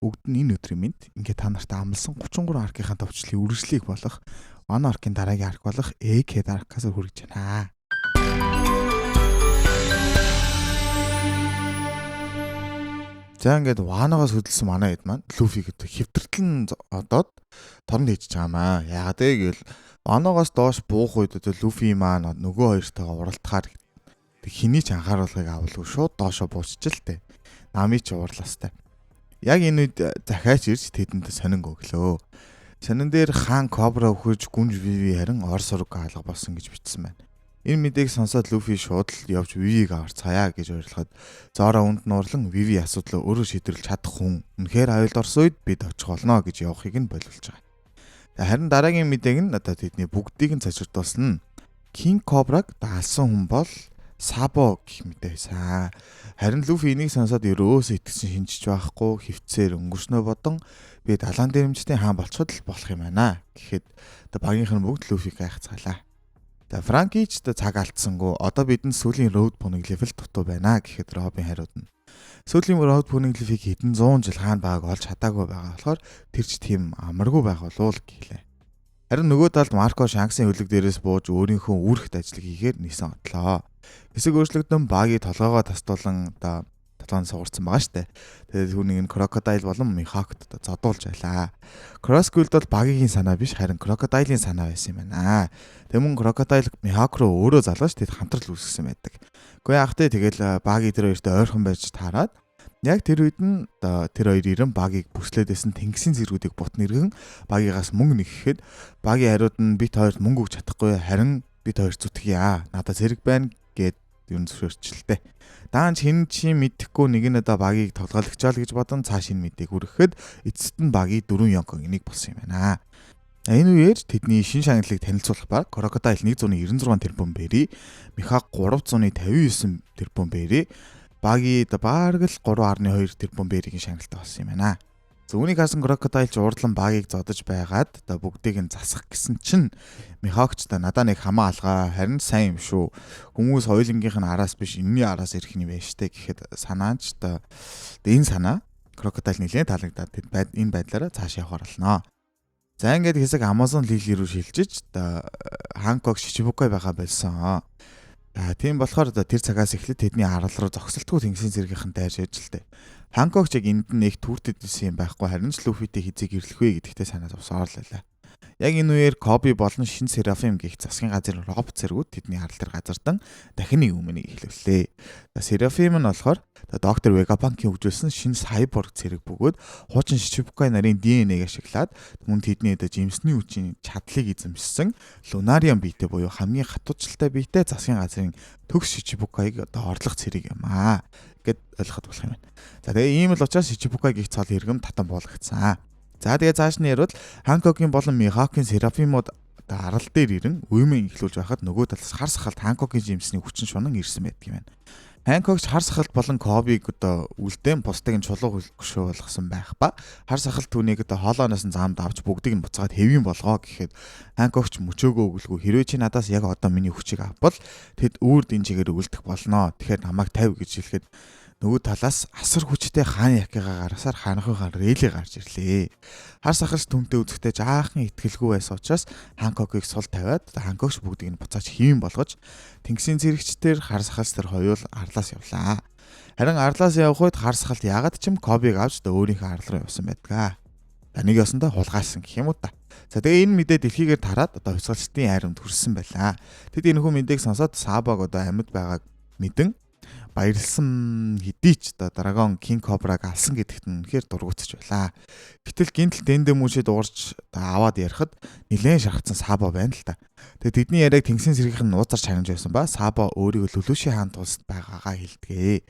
бүгд нь энэ өдрийн мэнд ингээд та нартай амласан 33 аркийнхаа товчлын үргэлжлэлийг болох One Arc-ийн дараагийн арк болох Egghead Arc-аас хүргэж байна. За ингээд Wano-гоос хөдөлсөн манай хэд маань Luffy гэдэг хэвтэртлэн одоод торнд хийж байгаамаа. Яагаад гэвэл Wano-гоос доош буух үед Luffy маань нөгөө хоёртойгоо уралтахаар хэний ч анхааруулгыг авалгүй шууд доошо бууччихлээ. Нами ч уурластай. Яг энэ үед захиач ирж тэдэнд сонин өглөө. Сонин дээр хаан Кобра өгөж гүнж Vivi харин ор сураг хаалга болсон гэж бичсэн байна. Энэ мэдээг сонсоод Luffy шууд л явж Vivi-г аварцгаая гэж ойлгоход Zoro үнд нуурлан Vivi асуудлаа өөрөө шийдвэрлэж чадах хүн. Үнэхээр аюулд орсон үед бид очих болно гэж явахыг нь боловлж байгаа. Харин дараагийн мэдээг нь одоо тэдний бүгдийг нь цочирдуулсан. King Cobra-г даалсан хүн бол Sabo гэх мэт байсан. Харин Luffy энийг сонсоод өрөөсөө итгэсэн шинжиж байхгүй хөвцээр өнгөрснөө бодон би далайн дээрэмчдийн хаан болчиход л болох юм байна. Гэхэд одоо багийнх нь бүгд Luffy-г гайхацгаалаа. За Frankie ч цаг алдсангүй одоо бидэнд сүүлийн road poneglyph дутуу байна гэхэд Robin хариуд нь. Сүүлийн road poneglyph-ийг хэдэн 100 жил хаан байгааг олж чадаагүй байгаа болохоор тэр ч тийм амаргүй байх болов л гэлээ. Харин нөгөө талд Marco Shanks-ийн хөлөг дээрээс бууж өөрийнхөө үүрэгт ажлыг хийхээр нисэн отлоо. Хэсэг өөрчлөгдөн багийг толгоогоо тастуулан одоо толгойн сугарсан байгаа штэ. Тэгээд түүнийг нь Crocodile болон Mihawk-д зодуулж байлаа. Crossguard бол багийн санаа биш харин Crocodile-ийн санаа байсан юм байна. Тэгмэн Crocodile Mihawk руу өөрөө залгаж тэд хамтрал үүсгэсэн байдаг. Гэхдээ яг тэ тэгэл багийн тэр хоёртой ойрхон байж таарад яг тэр үед нь тэр хоёр ирэн багийг бүслээдсэн тэнгисийн зэргүүдийг бут нэргэн багийгаас мөнгө нэгэхэд багийн хариуд нь бит хоёрт мөнгө өгч чадахгүй харин бит хоёр зүтгэе. Надад зэрэг байна гэд юм зөвшөөрчлээ. Даанч хин чи мэдэхгүй нэг нь одоо багийг тоглоомжаал гэж бодон цааш энэ мэдээг хүргэхэд эцэст нь багийн 4 Yonko энийг болсон юм байна. Энэ үеэр тэдний шин шагналыг танилцуулах баг Crocodile 196 тэрбум бэрий, Mihawk 359 тэрбум бэрий, багийн бараг л 3.2 тэрбум бэригийн шагналтай болсон юм байна. Үүнийг хасан Crocodile ч урдлан багийг зодож байгаад бүгдийг нь засах гэсэн чинь Mihawk ч надаа нэг хамаа алгаа харин сайн юм шүү. Хүмүүс хоёулынгийнх нь араас биш энэний араас ирэх юм байна штэ гэхэд санаач энэ санаа Crocodile нэлээд таалагдаад энэ байдлаараа цааш явахаар болно. За ингээд хэсэг Amazon Lily рүү шилжиж Hancock Shichibukai байгаа болсон. Тийм болохоор тэр цагаас эхлээд тэдний арал руу зогсолтгүй тэнгисийн зэргийнхэн дайрж ажилладаг. Hancock ч яг энд нь их түүртэд исэн юм байхгүй харин ч Luffy-тэй хизээг ирлэх вэ гэдэгтээ санаа зовсоор л байлаа. Яг энэ үеэр Kobe болон шин Seraphim гэх засгийн газрын робот зэргүүд тэдний арал дээр газардан дахин нэг өмнөийг эхлүүллээ. Seraphim нь болохоор доктор Vegapunk-ийн хөгжүүлсэн шин cyborg зэрэг бөгөөд хуучин Shichibukai нарын DNA-г ашиглаад мөн тэдний жимсний хүчийн чадлыг эзэмшсэн Lunarian биетэй буюу хамгийн хатуучилтай биетэй засгийн газрын төгс Shichibukai-г орлох цэрэг юм аа гэд ойлгоход болох юм байна. За тэгээ ийм л учраас Shichibukai гих цол хэрэгэм татан буулгацсан. За тэгээ цааш нь ярил Hancock-ийн болон Mihawk-ийн Seraphim-ууд арал дээр ирэн үемэн эхлүүлж байхад нөгөө талаас хар сахалт Hancock-ийн жимсний хүчин шунан ирсэн байдаг юм байна. Hancock хар сахалт болон Kobe-г үлдээн бусдыг нь чулуу хөшөө болгосон байх ба хар сахалт түүнийг хоолооноос нь заамд авч бүгдийг нь буцаагаад хэвийн болгоо гэхэд Hancock ч мөчөөгөө өглгүй хэрвээ чи надаас яг одоо миний хүчийг авбал тэд үрд энэ чигээр үлдэх болно. Тэгэхээр намайг тавь гэж хэлэхэд нөгөө талаас асар хүчтэй хаан якигаа гаргасаар хаанхыгаар рейли гарч ирлээ. Хар сахалт түнтэй үзэхдээ жаахан итгэлгүй байсан учраас Hancock-ыг сул тавиад Hancock бүгдийг нь буцааж хийм болгож тэнгисийн зэрэгчдэр хар сахалт төр хоёул арлаас явлаа. Харин арлаас явах үед хар сахалт яагаад ч юм Kobe-г авч өөрийнхөө арал руу явсан байдаг. Нэг ясандаа хулгайсан гэх юм уу та. За тэгээ энэ мэдээ дэлхийгээр тараад хувьсгалчдын айрамд хүрсэн байлаа. Тэд энэхүү мэдээг сонсоод Sabo-г амьд байгааг мэдэн баярлсан хэдий ч Dragon King Cobra-г алсан гэдэгт нь үнэхээр дургуутсаж байлаа. Гэтэл гинтл дэндэмүүшээ дуурч аваад ярихад нэлээд шархацсан Sabo байна л та. Тэгээ тэдний яриаг тэнгисийн сэргийнх нь нууцаар чагнаж байсан ба Sabo өөрийгөө Lelouch хаан тулсд байгаагаа хэлдэгэ.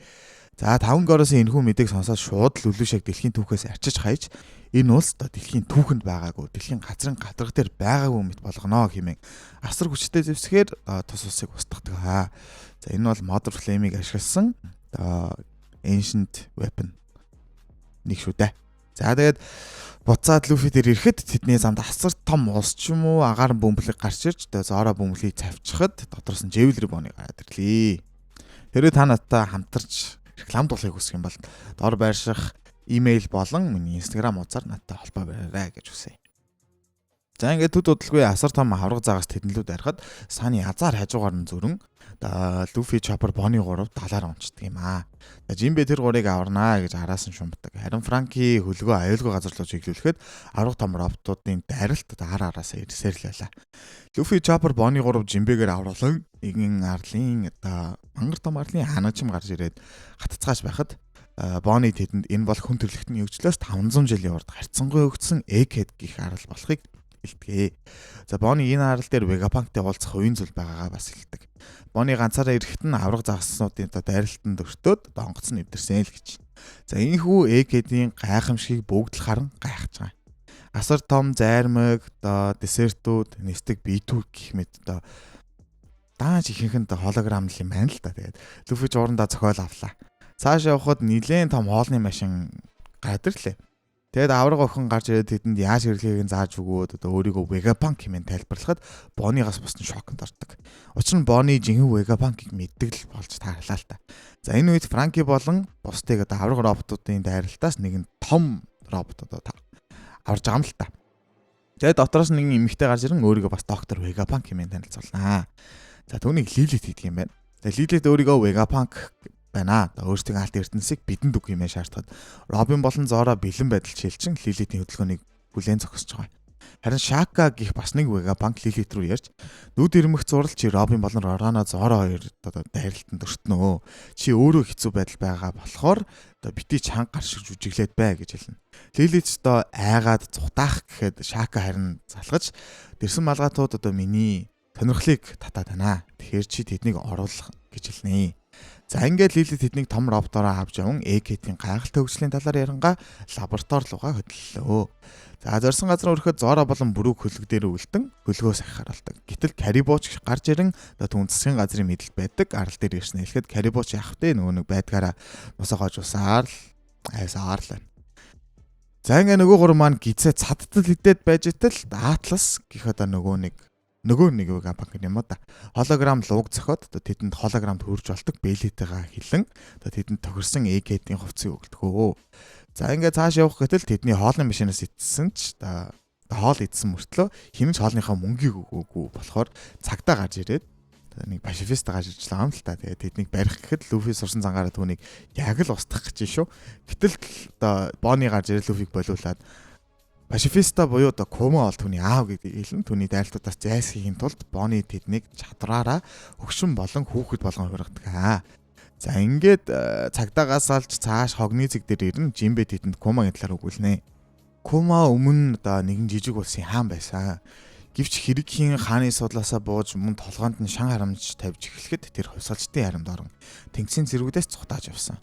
За 5 горосын энэхүү мэдээг сонсоод шууд Lelouch-ыг дэлхийн түүхээс арчиж хайж энэ улс дэлхийн түүхэнд байгаагүй дэлхийн газрын гадарга дээр байгаагүй мэт болгоно хэмээн асар хүчтэй зэвсгээр тус усыг устгадаг. За энэ бол Mother Flame-ийг ашигласан ancient weapon нэг шүү дээ. За тэгээд буцаад Luffy дээр ирэхэд тэдний замд асар том ус ч юм уу агаар бөмбөлөг гарч ирж Zoro бөмбөлийг цавчхад дотроос нь Jewelry Bone-ыг гараад ирлээ. Хэрвээ та надтай хамтарч рекламд болохыг хүсэх юм бол доор байрших Имэйл болон миний Instagram хуудасаар надтай холбоо бариарай гэж хүсье. За ингээд төд удалгүй асар том авраг загас тэднэлүүд арихад Саны азар хажуугаар нь зөрөн Luffy Chopper Bonnie 3 далаар унцдаг юм аа. Жимбэ тэр 3-ыг аварнаа гэж араас нь шумбдаг. Харин Франки хөлгөө аюулгүй газар руу чиглүүлэхэд авраг том роботуудын дайралт араасаа ирсээр л байлаа. Luffy Chopper Bonnie 3 жимбэгээр авруулан нэгэн арлын мангар том арлын ханагчим гарч ирээд хатцгааж байхад Bonnie тэдэнд энэ бол хүн төрлөختний хөгжлөөс 500 жилийн урд харьцангуй өгдсөн Egghead гэх арал болохыг илтгэе. За Bonnie энэ арал дээр Vegapunk-тэй уулзах хувийн зүйл байгаагаа бас хэлдэг. Bonnie ганцаараа ирэхэд нь авраг загаснуудын дайралтанд өртөөд донгоцсон нэвтэрсэн л гэж. За энэхүү Egghead-ийн гайхамшигыг бүгд л харан гайхаж байгаа. Асар том зайрмаг десертүүд нисдэг битүүр гэх мэт дааж ихэнх нь холограм л юм байна л да. Тэгээд Luffy жуурандаа зохиол авлаа. Цааш явхад нилээн том хоолны машин гадарлээ. Тэгэд авраг охин гарч ирээд тэдэнд яаж хэрэглэхийг зааж өгөөд өөрийгөө Vegapunk хэмээн тайлбарлахад Bonnie-гаас бусна шоконд ордог. Учир нь Bonnie жинхэнэ Vegapunk-ыг мэддэг л болж таарлаа л та. За энэ үед Franky болон бусдыг авраг роботуудын дайралтаас нэгэн том робот аварж байгаа юм л та. Тэгээд дотроос нэгэн эмэгтэй гарч ирэн өөрийгөө бас доктор Vegapunk хэмээн танилцуулнаа. За түүнийг Lilith гэдэг юм байна. Тэгээд Lilith өөрийгөө Vegapunk байна. Өөрсдийн алт эрдэнсийг бидэнд үг хэмээн шаардахад Robin болон Zoro бэлэн байдал шилжин Lilith-ийн хөдөлгөөнийг бүлээн зогсож байгаа. Харин Shaka гэх бас нэг Vegapunk Lilith руу ярьж нүд ирмэх зурал чи Robin болон Roronoa Zoro хоёр дайралтанд өртнөө. Чи өөрөө хэцүү байдал байгаа болохоор бити чанга гар шиг жүжиглээд бай гэж хэлнэ. Lilith айгаад цухтаах гэхэд Shaka харин залгаж дэрсэн малгайтууд миний сонирхлыг татаад байна. Тэгэхээр чи тэднийг оруулах гэж хэлнэ. За ингээд Lilith тэднийг том роботороо авч яван Egghead-ийн гайхалтай хөгжлийн талаар яриангаа лаборатори руугаа хөдлөлөө. За зорьсон газар өрөхөд Zoro болон Brook хөлөг дээр үлдэн хөлгөө сахихаар болдог. Гэтэл Caribou-ч гарч ирэн түн засгийн газрын мэдэл байдаг арал дээр ирсэн хэлэхэд Caribou-ч явахтай нөгөө нэг байдгаараа мосоогоож усаар л айсаар л байна. За ингээд нөгөө гур маань гизээ цадтал хидээд байж итэл Atlas гэх нөгөө нэг Vegapunk юм да. Холограм лууг зохиод тэдэнд холограмд хөрж болдог Bellite-гаа хилэн тэдэнд тохирсон Egghead-ийн хувцсыг өгдөгөө. За ингээд цааш явах гэтэл тэдний хоолны машинаас итсэн ч хоол идсэн мөртлөө хэмж хоолныхаа мөнгийг өгөөгүй болохоор цагтаа гарч ирээд нэг пацифист гарч ирж байгаа юм л та. Тэгээд тэднийг барих гэхэд Luffy сурсан цангаараа түүнийг яг л устгах гэж шүү. Гэтэл Bonnie гарч ирээд Luffy-г болиулаад Pacifista буюу Kuma бол түүний аав гэдгийг хэлэн түүний дайралтуудаас зайлсхийхийн тулд Bonnie тэднийг чадраараа хөгшин болон хүүхэд болгон хувиргадаг. За ингээд цагдаагаас алж цааш хогны зэг дээр ирэн Jinbe тэдэнд Kuma-гийн талаар өгүүлнэ. Kuma өмнө нэгэн жижиг улсын хаан байсан. Гэвч Хэрэгхийн хааны судлаасаа бууж мөн толгоонд нь шан харамж тавьж эхлэхэд тэр хувьсгалчдын харамд орон тэнгисийн зэргүүдээс цухтааж явсан.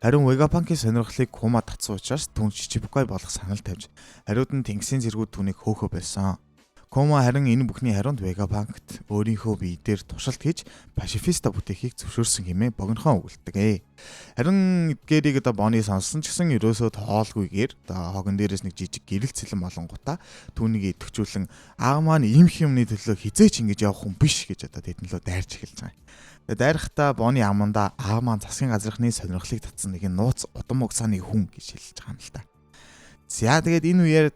Харин Vegapunk-ийн сонирхлыг Kuma татсан учраас түн Shichibukai болох санал тавьж хариуд нь тэнгисийн зэргүүд түүнийг хөөхөө байсан. Kuma харин энэ бүхний хариунд Vegapunk-т өөрийнхөө бие дээр туршилт хийж Pacifista бүтээхийг зөвшөөрсөн хэмээн богинохон өгүүлдэг. Харин эдгээрийг Bonnie сонссон ч гэсэн ерөөсөө тоолгүйгээр хогон дээрээс нэг жижиг гэрэл цэлэн болонгуудаа түүнийг идэвхжүүлэн аав маань ийм юмны төлөө хизээч ингэж явах хүн биш гэж тэднэлөө дайрч эхэлж байгаа. Дайрахтаа Bonnie амандаа аав маань засгийн газрынхны сонирхлыг татсан нэгэн нууц удам угсааны хүн гэж хэлж байгаа юм л та. За тэгээд энэ үеэр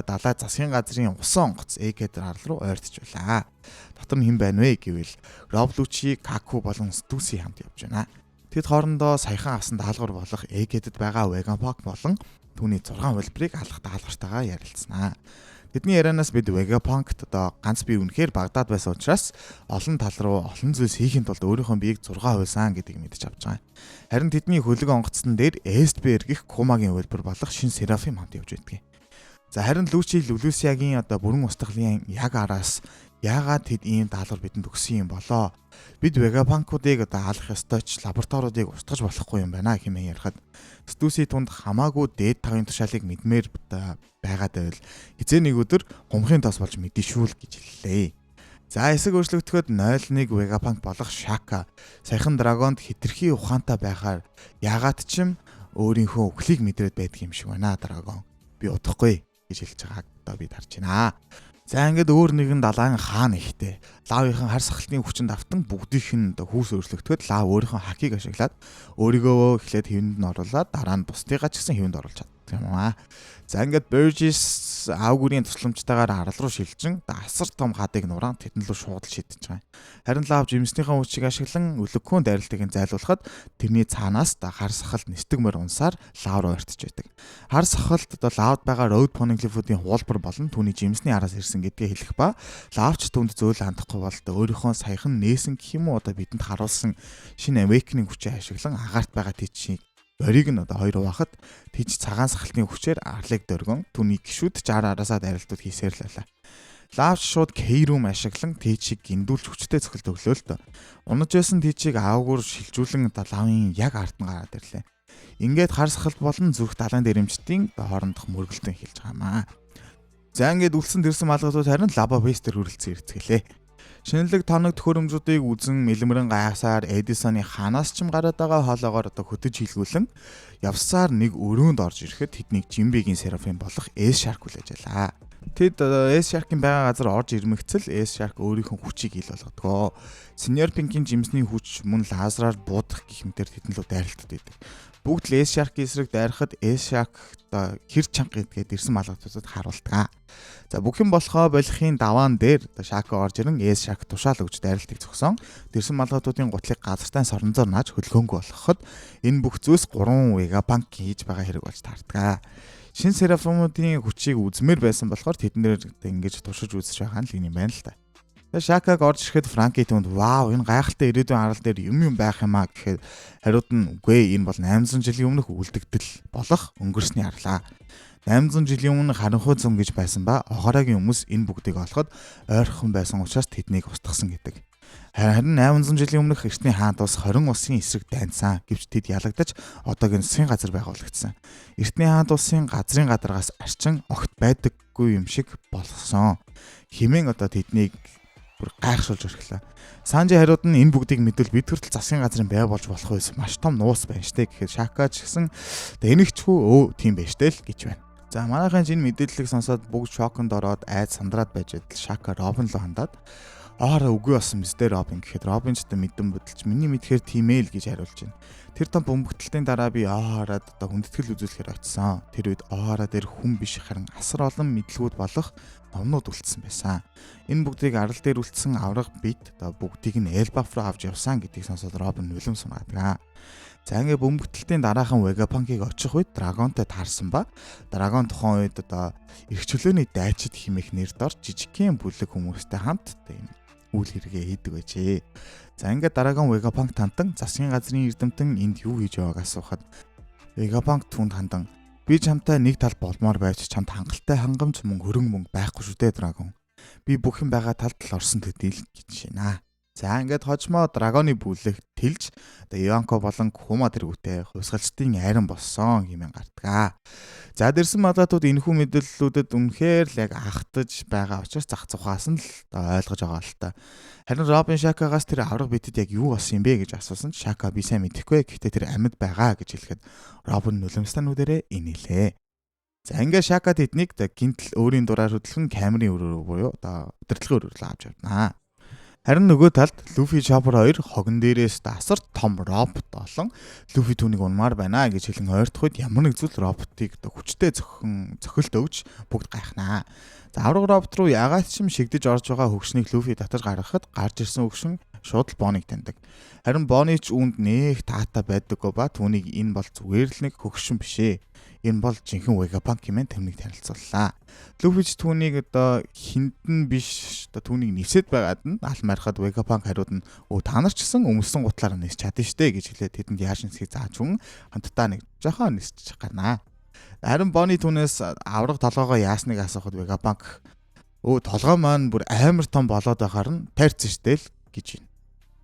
далай засгийн газрын усан онгоц Egghead арал руу ойртож байлаа. Дотор нь хэн байна вэ гэвэл Rob Lucci, Kaku болон Stussy хамт явж байна. Тэд хоорондоо саяхан авсан даалгавар болох Egghead-д байгаа Vegapunk болон түүний 6 хөлбрийг алах даалгавартайгаа ярилцсанаа. Тэдний ярианаас бид Vegapunk-т ганц бие үнэхээр Багдад байсан учраас олон тал руу олон зүйлс хийхин тулд өөрийнхөө биеийг 6 хувьсан гэдгийг мэдэж авч байгаа. Харин тэдний хөлөг онгоцсон дээр Estbear гэх Kuma-гийн хөлбөр болох шин Seraphim хамт явж байдгийг. За харин Lucci Lulusia-гийн бүрэн устгалын яг араас яагаад тэд ийм даалгавар бидэнд өгсөн юм болоо? Бид Vegapunk-уудыг алах ёстой ч лабораториудыг устгаж болохгүй юм байна хэмээн ярихад Stussy тунд хамаагүй дээд тавын тушаалыг мэдмээр байгаад байвал хизээ нэг өдөр гомхын тос болж мэдээ шүү л гэж хэллээ. За эсэг өөрчлөгдөхөд 01 Vegapunk болох Shaka саяхан драгонд хитрхи ухаантай байхаар яагаад ч юм өөрийнхөө өхлийг мэдрээд байдаг юм шиг байна драгон. Би удахгүй гэж хэлж байгааг бид харж байна. За ингээд өөр нэгэн далайн хаан ихтэй. Лавынхан хар сахалтын хүчинд автан бүгдийнх нь хүүс өөрчлөгдөхөд лав өөрийнхөө хакийг ашиглаад өөрийгөө эхлээд хэвэнд нь оруулаад дараа нь бусдыгаа ч гэсэн хэвэнд оруулж чаддаг. юм аа. За ингээд Burgess аавгүрийн тусламжтайгаар арал руу шилжин асар том хадыг нураан тэдэн рүү шууд шидэж байгаа. Харин лав жимснийхэн хүчийг ашиглан өлөгхөн дайралтыг зайлуулахад тэрний цаанаас хар сахалт нисдэг мөр унсаар лав руу ортж байдаг. Хар сахалт лавд байгаа road poneglyph-уудын хуулбар болон түүний жимсний араас ирсэн гэдгээ хэлэх ба лавч түнд зөөл хандахгүй бол өөрийнхөө саяхан нээсэн гэх юм уу бидэнд харуулсан шинэ awakening хүчийг ашиглан агаарт байгаа тийчийг ориг нь хоёр хуваахад тийч цагаан сахалтын хүчээр арлыг дөргөн түүний гişүүд 60 араасаа дайралтууд хийсээр л байлаа. Лавч шууд K-room ашиглан тийчийг гиндүүлж хүчтэй цохилт өглөө л дөө. Унаж байсан тийчийг аавгүйр шилжүүлэн лавын яг ард нь гараад ирлээ. Ингээд хар сахалт болон зүрх далайн дэрэмчдийн хоорондох мөргөлтөн эхэлж байгаамаа. За ингээд үлдсэн тэрсэн малгадууд харин лаба бейстер хүрэлцэн ирцгэлээ. Шинэлэг тоног төхөөрөмжүүдийг үзэн мэлмэрэн гайхсаар Эдисоны ханаас ч гараад байгаа хоолоогоор хөдөж хилгүүлэн явсаар нэг өрөөнд орж ирэхэд тэднийг Жимбигийн Серафим болох S-Shark хүлээж алаа. Тэд S-Shark-ийн байгаа газар орж ирмэгцэл S-Shark өөрийнхөө хүчийг ил болгодгоо. Senior Pink-ийн жимсний хүч мөн лазераар буудах гэх мэтэр тэдэн лөө дайралтад байдаг. Бүгд л S-Shark-ийн эсрэг дайрахад S-Shark хэр чанга гэдгээд ирсэн малгадуудад харуулдаг. За бүх юм болохоо болохын даваан дээр Шака орж ирэн S-Shark тушаал өгч дайралтыг зогсон. Тэрсэн малгадуудын гутлыг газартай соронзоор нааж хөлгөөнгөө болгоход энэ бүх зүйлс 3 Vegapunk хийж байгаа хэрэг болж таардаг. Шин Серафимуудын хүчийг үзмээр байсан болохоор тэднэр ингэж тушиж үзэж байгаа нь л юм байна л та. Шакаг орж ирэхэд Франки түнд вау энэ гайхалтай ирээдүйн арал дээр юм байх юм аа гэхэд хариуд нь үгүй энэ бол 800 жилийн өмнөх үлдэгдэл болох өнгөрсний арлаа. 800 жилийн өмнө харанхуй зам гэж байсан ба Огорагийн хүмүүс энэ бүгдийг олоход ойрхон байсан учраас тэднийг устгасан гэдэг. Харин 800 жилийн өмнөх эртний хаант бас 20 улсын эсрэг дайнсан гэвч тэд ялагдаж одоогийн засгийн газар байгуулагдсан. Эртний хаант улсын газрын гадаргаас арчин огт байдаггүй юм шиг болсон. Химэн тэднийг бүр гайхшуулж өрхлөө. Санжи хариуд нь энэ бүгдийг мэдвэл бид хүртэл засгийн газрын бай болж болох байсан маш том нуус байна штэ гэхэд Шака ч гэсэн энэгчгүй тийм байж тэл гэж байна. За манайхын энэ мэдээллийг сонсоод бүгд шоконд ороод айд сандраад байж байтал Шака Робин руу хандаад үгүй болсон биз дээ Робин гэхэд Робин ч мэдэн бодолч миний мэдхээр тийм ээ л гэж хариулж байна. Тэр том бөмбөгтөлтийн дараа би хараад хүндэтгэл үзүүлэхээр очисон. Тэр үед дээр хүн биш харин асар олон мэдлгүүд болох номнууд үлдсэн байсан. Энэ бүгдийг арал дээр үлдсэн авраг бит бүгдийг нь Elbaf руу авч явсан гэдгийг сонсоод Робин нулим сунгадаг. За ингээ бөмбөгтөлтийн дараахан Vegapunk-ыг очих үед Dragon-тэй таарсан ба Dragon тухайн үед эрх чөлөөний дайчид химэх нэр дор жижигхэн бүлэг хүмүүстэй хамт үйл хэрэгээ хийдэг байжээ. За ингээд дараагийн Vegapunk тантан засгийн газрын эрдэмтэн энд юу хийж байгааг асуухад Vegapunk түнд хандан би чамтай нэг тал болмоор байж чамд хангалттай хангамж мөн хөрөнгө мөнгө байхгүй шүү дээ Dragon. Би бүх юм байгаа талд л орсон төдийл гэж байна. За ингээд хожмоо Dragon-ы бүлэг тэлж Yonko болон Kuma тэргүүтэй хувьсгалчдын айран болсон хэмээн гардаг. За дэрсэн малгадууд энэхүү мэдээллүүдэд үнэхээр л яг ахтаж байгаа учраас зах зугаас нь л ойлгож байгаа л та. Харин Робин Шакагаас тэр авраг битэд яг юу болсон юм бэ гэж асуусан ч Шака би сайн мэдэхгүй гэхдээ тэр амьд байгаа гэж хэлэхэд Робин нулимстануудаараа инээлээ. За ингээд Шака тэднийг гинтл өөрийн дураар хөдөлгөн камерын өрөө буюу удирдлагын өрөөр авч явнаа. Харин нөгөө талд Luffy Chopper 2 хогон дээрээс асар том робот олон Luffy түүнийг унмаар байна гэж хэлэн ойртох үед ямар нэг зүйл роботыг хүчтэй цохилт өгч бүгд гайхнаа. За авраг робот руу ягаад ч юм шигдэж орж байгаа хөгшнийг Luffy татаж гаргахад гарч ирсэн хөгшин шууд л Bonnie-г таньдаг. Харин Bonnie ч үүнд нэх таата байдаггүй ба түүнийг энэ бол зүгээр л нэг хөгшин бишээ. Энэ бол жинхэнэ Vegapunk хэмээн тэрнийг танилцууллаа. Luffy ч түүнийг хинтэн биш түүнийг нисэд байгаад нь алмаархад Vegapunk хариуд нь та нар ч гэсэн өмсөн гутлаараа нисч чадна штэ гэж хэлээд тэдэнд яаж нисхийг зааж хүн хамтдаа нэг жоохон нисчих гарнаа. Харин Bonnie түүнээс авраг толгоогоо яасныг асуухад Vegapunk толгой маань бүр амар том болоод байхаар нь тайрцсан штэ л гэж байна.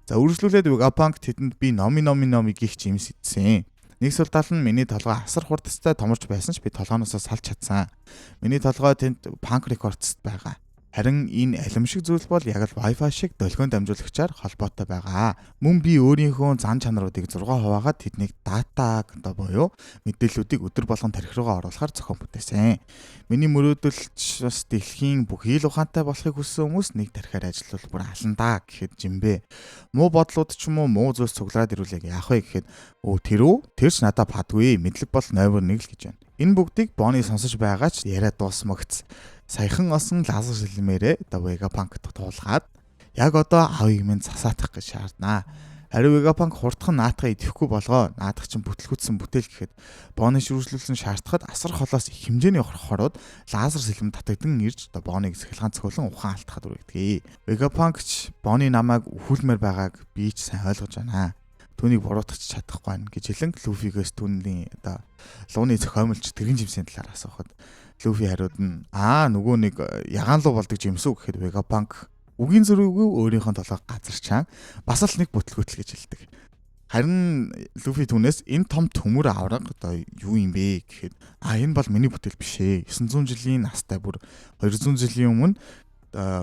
За үргэлжлүүлээд Vegapunk тэдэнд би номи гих жимс идсэн. Нэг сул тал нь миний толгой асар хурдтай томорч байсан ч би толгооноосоо салж чадсан. Миний толгой тэнд Punk Records байгаа. Харин энэ алимшиг зүйл бол яг л Wi-Fi шиг долгион дамжуулагчаар холбоотой байгаа. Мөн би өөрийнхөө зан чанаруудыг 6%-аад тэднийг дата буюу мэдээллүүдийг өдөр болгон тархи руугаа оруулахаар зохион бүтээсэн. Миний мөрөөдөлч бас дэлхийн бүх ил ухаантай болохыг хүссэн хүмүүс нэг тархиар ажиллавал бүр аландаа гэхэд жимбэ. Муу бодлууд ч юм уу муу зүйлс цуглаад ирүүлэх яах вэ гэхэд тэрч надад падгүй мэдлэг бол 0.1 л гэж байна. Энэ бүгдийг Бони сонсож байгаа ч яриа дуусмагц. Саяхан осон лазер сэлмээрээ Vegapunk туулгаад яг одоо авийг минь засаатах гэж шаарднаа. Харин Vegapunk хурдхан наатахаа идэхгүй болгоо. Наатах чинь бүтлгүүцсэн бүтээл гэхэд Бони шүүржлүүлсэн шаардахад асар холоос их хэмжээний хороод лазер сэлэм татагдсан ирж Бониг сахилгаан цохиулан ухаан алтахад үргэлдэг. Vegapunk ч Бони намайг өхүүлмээр байгааг би ч сайн ойлгож байна. Түүнийг буруутгах чадахгүй байна гэж хэлэн Luffy-гээс түүний лууны зохиомлч тэргийн жимсийн талаар асуухад Luffy хариуд нь нөгөө нэг ягаан луу болдог жимс үү гэхэд Vegapunk үгийн зөрүүгүй өөрийнхөө толгой газарчаан бас л нэг бүтлгүүтэл гэж хэлдэг. Харин Luffy түүнээс энэ том төмөр авраг юу юм бэ гэхэд энэ бол миний бүтээл биш ээ. 900 жилийн настай бүр 200 жилийн өмнө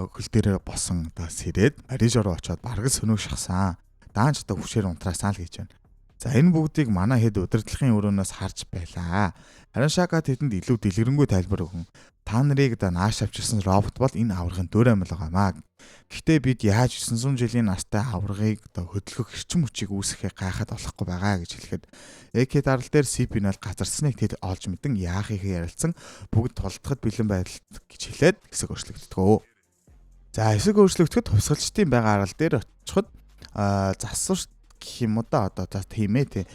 хөл дээрээ босон сэрээд Ариж руу очиод бараг сөнөг шахсан. Даанч хүчээр унтраасаа л гэж байна. За энэ бүгдийг манай хэд удирдлагын өрөөнөөс харж байлаа. Харин Шака тэдэнд илүү дэлгэрэнгүй тайлбар өгөн та нарыг нааш авчирсан робот бол энэ аврагын дөр амьл байгаамаа. Гэхдээ бид яаж 900 жилийн настай аврагыг хөдөлгөх эрчим хүчийг үүсгэхээ гайхаад болохгүй байгаа гэж хэлэхэд AK дарал дээр CP0 газарсныг тэд олж мэдэн яахыг ярилцсан бүгд тулдахад бэлэн байдал гэж хэлээд хэсэг өөрчлөгддөг. За хэсэг өөрчлөгдөхөд хувьсгалчдын байгаа арал дээр очиход засварт гэх юм уу тийм ээ.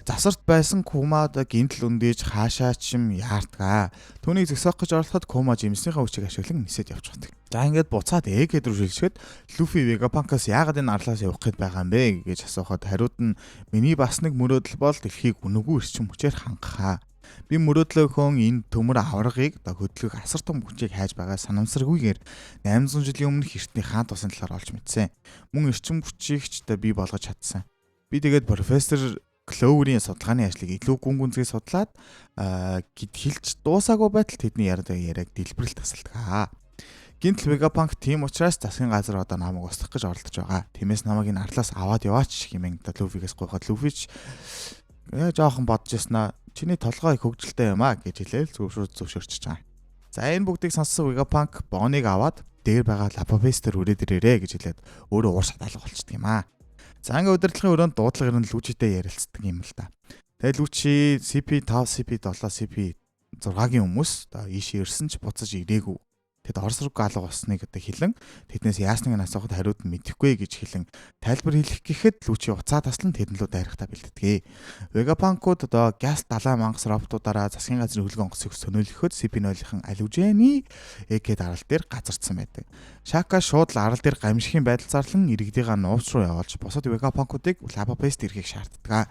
Засварт байсан Kuma гинтл өндөөж хаашаа ч юм яартгаа. Түүнийг зөксөх гэж орлоход Kuma жимснийхээ хүчийг ашиглан нисэж явж байгаа. За ингээд буцаад Egg рүү шилжчихэд Luffy Vegapunk-аас яагаад энэ арлаас явах гээд байгаа юм бэ гэж асуухад хариуд нь миний бас нэг мөрөөдөл бол дэлхийг үнэгүй эрчим хүчээр хангахаа. Би мөрөөдлөөхөн энэ төмөр аврагыг хөдлөх асар том хүчийг хайж байгаа санамсаргүйгээр 800 жилийн өмнөх эртний хаан тусын талаар олж мэдсэн. Мөн эрчим хүчийг ч би болгож чадсан. Би тэгээд профессор Clover-ийн судалгааны ажлыг илүү гүн гүнзгий судлаад хэлж дуусаагүй байтал тэдний яриаг дэлбэрэлт тасалдаг. Гинтл Vegapunk тийм учраас засгийн газар одоо намайг устгах гэж оролдож байгаа. Тиймээс намайг энэ арлаас аваад яваач хэмээн Luffy-гээс гуйхад Luffy ч жоохон бодож яснаа чиний толгой хөгжилтэй юм гэж хэлээл зөвшөөрч байгаа. За энэ бүгдийг сонссон Vegapunk Bonnie-г аваад дээр байгаа Lapabase дээр үрээд ирээрээ гэж хэлээд өөрөө уур шатаалга болчихдөг юм аа. За ингээ удирдлагын өрөөнд дуудлага ирэн Lucci-тэй ярилцдаг юм л да. Тэгээд Lucci CP5, CP7, CP6-гийн хүмүүс ийш ирсэн ч буцаж ирээгүй. Тэд Орос руу галуу болсныг хэлэн тэднээс яасныг нь асуухад хариуд нь мэдэхгүй гэж хэлэн тайлбар хэлэх гэхэд Lucci уцаа таслан тэдэн лөө дайрахтаа бэлддэг. Vegapunk-ууд газ 70 мангас роботуудаараа засгийн газрын хөлгөн онгоцыг сөнөөлөхөд CP0-ийн аливжээний AK дарал дээр газардсан байдаг. Shaka шууд л арал дээр гамшигын байдал зарлан иргэдийгээ нууц руу явуулж босод Vegapunk-уудыг Lapabase ирэхийг шаарддаг.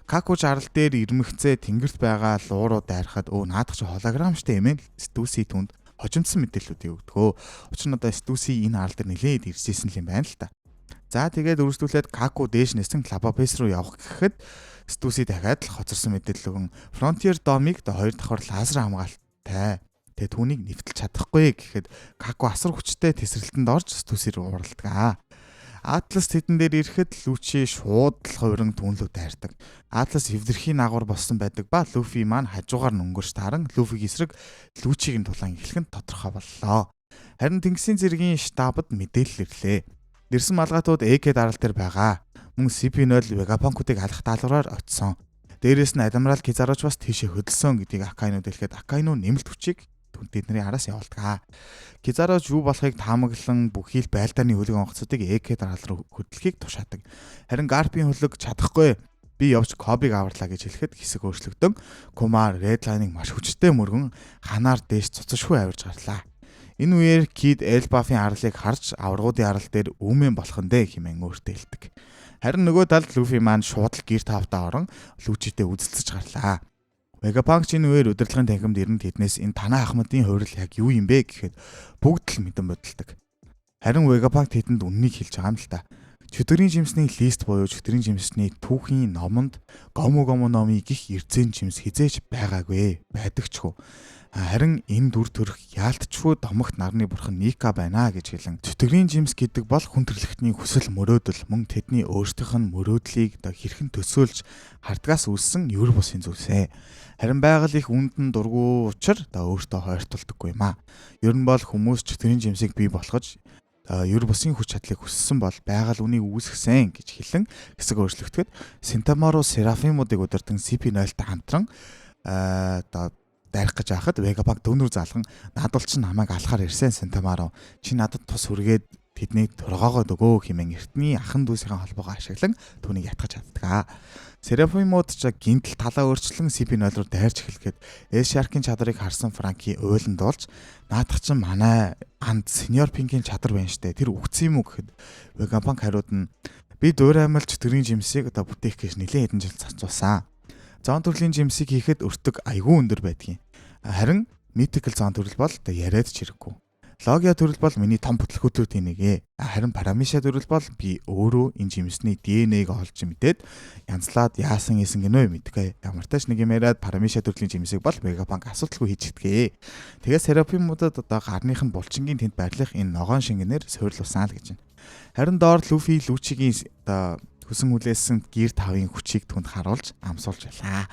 Kakuj арал дээр ирмэгцээ тэнгэрт байгаа луу руу дайрахад наадах чи холограм штэ эмээн Stussy түнд хожимдсан мэдээллүүдийг өгдөгөө. Учир нь Stussy энэ арал дээр нэлээд иржсэн юм байна л та. За тэгээд үргэлжлүүлээд Kaku дээш нэсэн Lapabase руу явах гэхэд Stussy дахиад л хоцорсон мэдээлэл өгөн Frontier Dome-ыг хоёр давхар лазер хамгаалалттай. Тэгээд түүнийг нэвтэлж чадахгүй гэхэд Kaku асар хүчтэй тесрэлтэнд орж Stussy руу уралдаг. Atlas тэдэн дээр ирэхэд Lucci шууд л хувиран түүнлүү дайрдаг. Atlas эвдэрхийн нагвар болсон байдаг ба Luffy маань хажуугаар нь өнгөрч тааран Luffy-гийн эсрэг Lucci-гийн тулаан эхлэх нь тодорхой боллоо. Харин Тэнгисийн цэргийн штабд мэдээлэл ирлээ. Дэрсэн малгайтууд AK дарал дээр байгаа. Мөн CP0 Vegapunk-уудыг алах даалгавраар очсон. Дээрээс нь Адмирал Kizaru бас тийшээ хөдөлсөн гэдгийг Akainu дэлгэхэд Akainu нэмэлт хүчийг тэдний араас явуулдаг. Kizaru юу болохыг таамаглан бүхий л байлдааны хөлөг онгоцуудыг AK дараал руу хөдлөхийг тушаадаг. Харин Garp-ийн хөлөг чадахгүй би явж Kobe-г аварлаа гэж хэлэхэд хэсэг өөрчлөгдөн Kuma Redline-ыг маш хүчтэй мөргөн ханаар дээш цуцшгүй авирж гарлаа. Энэ үеэр Kid Elbaf-ын арлыг харж аврагуудын арал дээр үүмэн болох нь дээ хэмээн өөртөө хэлдэг. Харин нөгөө талд Luffy маань шууд л гэр тавтаа орон Lucci-тэй үзэлцэж гарлаа. Vegapunk энэ үеэр удирдлагын танхимд ирэн тэднээс энэ танаа ахмадын хувирал яг юу юм бэ гэхэд бүгд л мэдэн бодолдог. Харин Vegapunk тэдэнд үннийг хэлж байгаа юм л та. Чөтгөрийн жимсний лист буюу чөтгөрийн жимсний түүхийн номонд Gomu Gomu номын гих эрзэн жимс хизээч байгаагүй байдагчгүй. Харин энэ дүр төрх яалтчгүй домогт нарны бурхан Ника байна гэж хэлэн чөтгөрийн жимс гэдэг бол хүн төрлөختний хүсэл мөрөөдөл мөн тэдний өөрсдийнх нь мөрөөдлийг хэрхэн төсөөлж хардгаас үүссэн ер бусын зүйлсэ. Харин байгаль их үндэн дургу учир өөртөө хойртолдоггүй юм аа. Ер нь бол хүмүүс чөтгөрийн жимсийг бий болгож ер бусын хүч чадлыг хүссэн бол байгаль үнийг үүсгэсэн гэж хэлэн хэсэг өөрчлөгдөхөд Сентамаро Серафимуудыг удирдан CP0-тай хамтран дайрах гэж байхад Вегапанк дүүнөр заалган надад ч намайг алахаар ирсэн Сентамаро чи надад тус хүргээд тэднийг тургоогоод өгөө хэмээн эртний ахан дүүсийн холбоогоо ашиглан түүнийг ятгах чаддаг. Серафимууд ч гинтл талаа өөрчлөн CP0 руу дайрч эхлэхэд Эшаркийн чадрыг харсан Франки уйланд болж наадах чинь манай анд сеньор Пинкийн чадар байна штэ тэр үгцсэн юм уу гэхэд Вегапанк хариуд нь би дуураймалч төрийн жимсийг бүтээх гэж нэлээд хэдэн жил зарцуулсан. Зон төрлийн жимсийг хийхэд өртөг айгүй өндөр байдгийн. Харин mythical зон төрөл бол яриад ч хэрэггүй. Логия төрөл бол миний том бүтлгүүтүүд нэгэ. Харин Парамиша төрөл бол би өөрөө энэ жимсний ДНХ-г олж мэдээд янзлаад яасан ийсэн гинөө мэдгүй. Ямар тач нэг юм яриад Парамиша төрлийн жимсийг бол Вегапанк асуудалгүй хийж идгээ. Тэгээд Серафимуудад гарных нь булчингийн тэнд байрлах энэ ногоон шингэнээр суйрлуулсан л гэж байна. Харин доор Луфи Лучигийн хүсэн хүлээсэн гэр тавын хүчийг түнд харуулж амсуулж байлаа.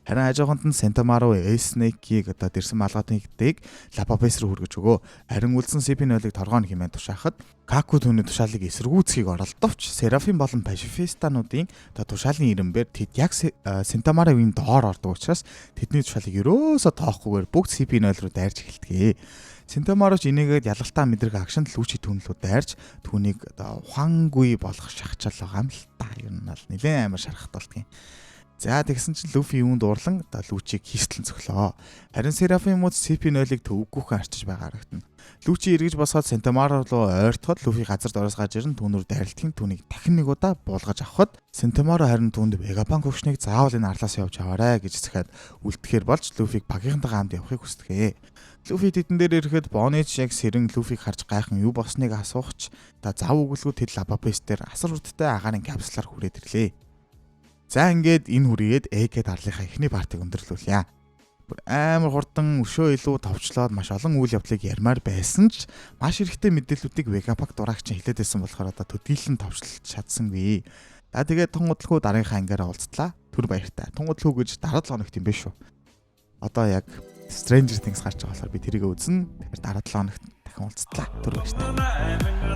Харин хажууханд нь Сентамаро Snake-ийг дэрсэн малгайтыг Лапапес руу хүргэж өгөө. Харин үлдсэн CP0-ыг торгооно хэмээн тушаахад Каку түүний тушаалыг эсэргүүцхийг оролдовч Серафим болон Пашифистануудын тушаалын ирэмбээр тэд яг Сентамаровын доор ордог учраас тэдний тушаалыг ерөөсө тоохгүйгээр бүгд CP0 руу дайрч эхэлдэг. Сентамароч энийгээд ялгалтаа мэдрэг агшин Лучи түнлүү дайрч түүнийг ухаангүй болгох шахачаал байгаа юм л та. Ер нь бол нэлээд амар шархталтгийн. За тэгсэн чинь Луфи юунд дуурлан Лучиг хийстлэн цоглоо. Харин Серафимууд CP0-ыг төвөггүйхэн арчиж байгаа харагдана. Лучи эргэж босоод Сентамаро руу ойртоход Луфи газар дороос гаж ирэн түүнөр дайралтын түүнийг дахин нэг удаа буулгаж авахд Сентамаро харин түүнд Вегапанк хөвшнийг заавал энэ арлаас явж аваарай гэж захиад үлдэхээр болж Луфиг багийнхантайгаа хамт явахыг хүсдэгэ. Луфи тэдэн дээр ирэхэд Бонич яг сэрэн Луфиг харж гайхан юу болсныг асуухч зав өгүүлгүй тэд Лапапес дээр асар урттай агаарын капсулаар хүрээд ирлээ. За ингээд энэ хүрээгээд Экэд арлынхаа эхний партиг өндөрлүүлье. Бүр амар хурдан өшөө илүү товчлоод маш олон үйл явдлыг ярмаар байсан ч маш хэрэгтэй мэдээллүүдийг Вегапанк дураагч хэлээд байсан болохоор төдийлөн товчлж чадсангүй. Тэгээд тунгудлгүй дараагийнхаа ангиараа уулзтлаа. Түр баяртай. Тунгудлгүй гэж дараа 7 хоногт юм биш үү? Одоо яг Stranger Things гарч байгаа болохоор би тэрийг үзнэ. Тэгэхээр дараа 7 хоногт дахин уулзтлаа. Түр баяртай.